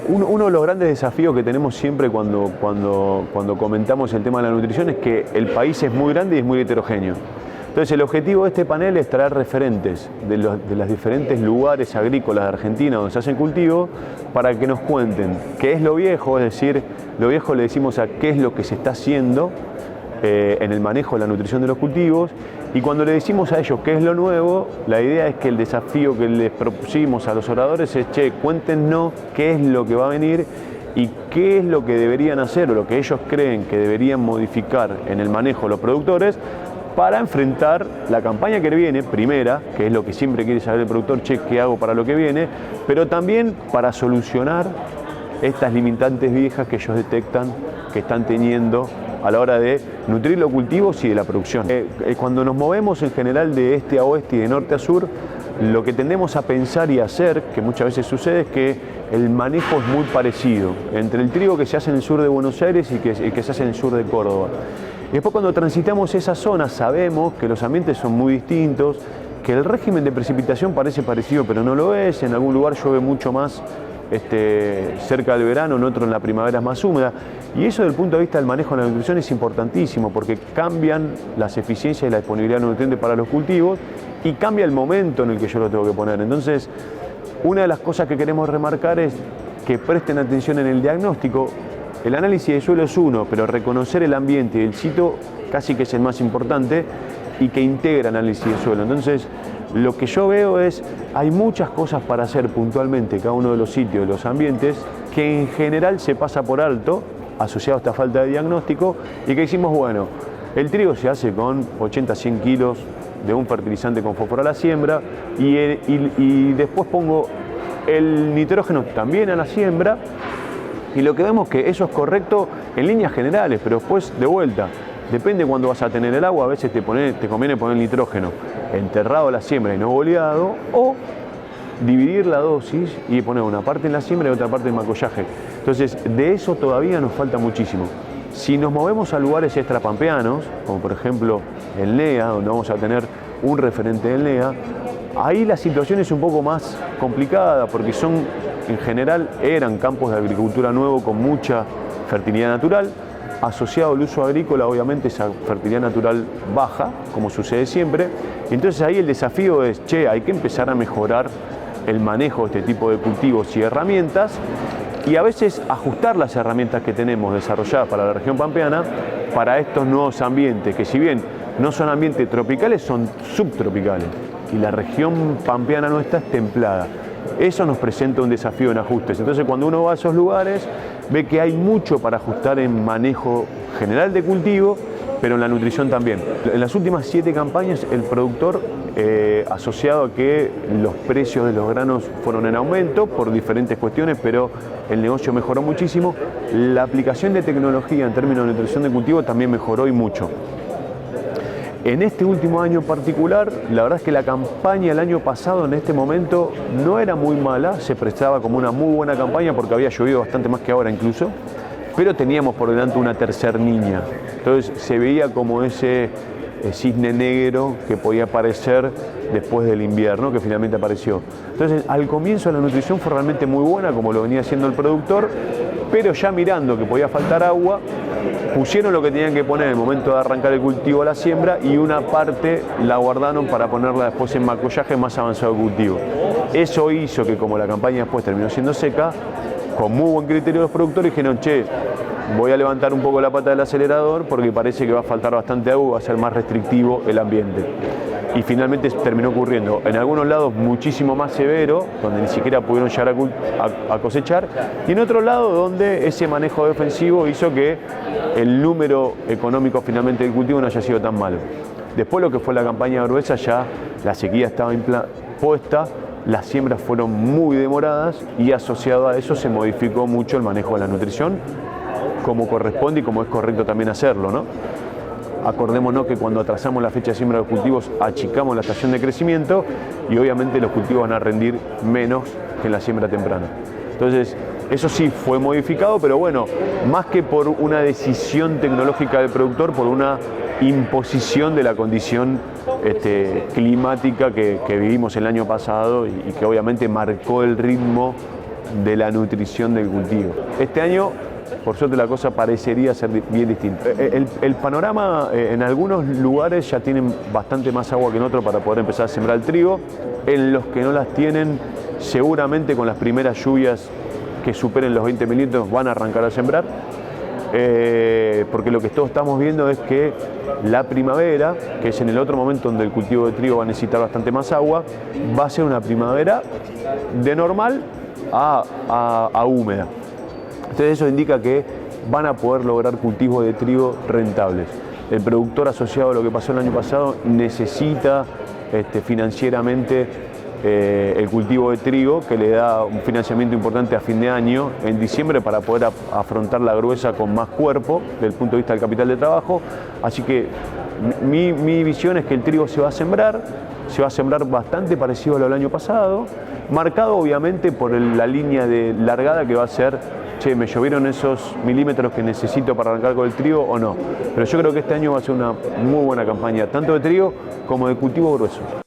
Uno de los grandes desafíos que tenemos siempre cuando comentamos el tema de la nutrición es que el país es muy grande y es muy heterogéneo. Entonces el objetivo de este panel es traer referentes de los diferentes lugares agrícolas de Argentina donde se hacen cultivos para que nos cuenten qué es lo viejo, es decir, lo viejo le decimos a qué es lo que se está haciendo en el manejo de la nutrición de los cultivos, y cuando le decimos a ellos qué es lo nuevo, la idea es que el desafío que les propusimos a los oradores es, che, cuéntenos qué es lo que va a venir y qué es lo que deberían hacer o lo que ellos creen que deberían modificar en el manejo de los productores para enfrentar la campaña que viene, primera, que es lo que siempre quiere saber el productor, che, ¿qué hago para lo que viene? Pero también para solucionar estas limitantes viejas que ellos detectan que están teniendo a la hora de nutrir los cultivos y de la producción. Cuando nos movemos en general de este a oeste y de norte a sur, lo que tendemos a pensar y hacer, que muchas veces sucede, es que el manejo es muy parecido entre el trigo que se hace en el sur de Buenos Aires y que se hace en el sur de Córdoba. Y después cuando transitamos esa zona sabemos que los ambientes son muy distintos, que el régimen de precipitación parece parecido pero no lo es, en algún lugar llueve mucho más cerca del verano, en otro en la primavera es más húmeda, y eso desde el punto de vista del manejo de la nutrición es importantísimo porque cambian las eficiencias y la disponibilidad de nutrientes para los cultivos y cambia el momento en el que yo lo tengo que poner. Entonces, una de las cosas que queremos remarcar es que presten atención en el diagnóstico. El análisis de suelo es uno, pero reconocer el ambiente y el sitio casi que es el más importante y que integra el análisis de suelo. Entonces, lo que yo veo es, hay muchas cosas para hacer puntualmente en cada uno de los sitios, de los ambientes, que en general se pasa por alto, asociado a esta falta de diagnóstico, y que decimos, bueno, el trigo se hace con 80-100 kilos de un fertilizante con fósforo a la siembra, y después pongo el nitrógeno también a la siembra, y lo que vemos que eso es correcto en líneas generales, pero después de vuelta, depende cuándo vas a tener el agua, a veces te conviene poner el nitrógeno enterrado a la siembra y no boleado, o dividir la dosis y poner una parte en la siembra y otra parte en macollaje. Entonces, de eso todavía nos falta muchísimo. Si nos movemos a lugares extrapampeanos, como por ejemplo el NEA, donde vamos a tener un referente del NEA, ahí la situación es un poco más complicada porque en general eran campos de agricultura nuevo con mucha fertilidad natural. Asociado al uso agrícola, obviamente esa fertilidad natural baja, como sucede siempre. Entonces ahí el desafío es, che, hay que empezar a mejorar el manejo de este tipo de cultivos y herramientas, y a veces ajustar las herramientas que tenemos desarrolladas para la región pampeana para estos nuevos ambientes, que si bien no son ambientes tropicales, son subtropicales. Y la región pampeana nuestra es templada. Eso nos presenta un desafío en ajustes. Entonces cuando uno va a esos lugares, ve que hay mucho para ajustar en manejo general de cultivo, pero en la nutrición también. En las últimas 7 campañas, el productor, asociado a que los precios de los granos fueron en aumento por diferentes cuestiones, pero el negocio mejoró muchísimo, la aplicación de tecnología en términos de nutrición de cultivo también mejoró y mucho. En este último año en particular, la verdad es que la campaña el año pasado en este momento no era muy mala, se prestaba como una muy buena campaña porque había llovido bastante más que ahora incluso, pero teníamos por delante una tercer niña. Entonces se veía como ese cisne negro que podía aparecer después del invierno, que finalmente apareció. Entonces al comienzo la nutrición fue realmente muy buena, como lo venía haciendo el productor, pero ya mirando que podía faltar agua, pusieron lo que tenían que poner en el momento de arrancar el cultivo a la siembra y una parte la guardaron para ponerla después en macollaje más avanzado de cultivo. Eso hizo que, como la campaña después terminó siendo seca, con muy buen criterio los productores dijeron, che, voy a levantar un poco la pata del acelerador porque parece que va a faltar bastante agua, va a ser más restrictivo el ambiente. Y finalmente terminó ocurriendo. En algunos lados muchísimo más severo, donde ni siquiera pudieron llegar a cosechar, y en otro lado donde ese manejo defensivo hizo que el número económico finalmente del cultivo no haya sido tan malo. Después lo que fue la campaña gruesa, ya la sequía estaba puesta, las siembras fueron muy demoradas y asociado a eso se modificó mucho el manejo de la nutrición, como corresponde y como es correcto también hacerlo, ¿no? Acordémonos que cuando atrasamos la fecha de siembra de los cultivos achicamos la estación de crecimiento y obviamente los cultivos van a rendir menos que en la siembra temprana. Entonces, eso sí fue modificado, pero bueno, más que por una decisión tecnológica del productor, por una imposición de la condición climática que vivimos el año pasado y que obviamente marcó el ritmo de la nutrición del cultivo. Este año, por suerte, la cosa parecería ser bien distinta. El panorama en algunos lugares ya tienen bastante más agua que en otros para poder empezar a sembrar el trigo. En los que no las tienen, seguramente con las primeras lluvias que superen los 20 milímetros van a arrancar a sembrar. Porque lo que todos estamos viendo es que la primavera, que es en el otro momento donde el cultivo de trigo va a necesitar bastante más agua, va a ser una primavera de normal a húmeda. Entonces eso indica que van a poder lograr cultivos de trigo rentables. El productor, asociado a lo que pasó el año pasado, necesita financieramente el cultivo de trigo, que le da un financiamiento importante a fin de año, en diciembre, para poder afrontar la gruesa con más cuerpo desde el punto de vista del capital de trabajo. Así que mi visión es que el trigo se va a sembrar bastante parecido a lo del año pasado, marcado obviamente por la línea de largada, que va a ser: che, ¿me llovieron esos milímetros que necesito para arrancar con el trigo o no? Pero yo creo que este año va a ser una muy buena campaña, tanto de trigo como de cultivo grueso.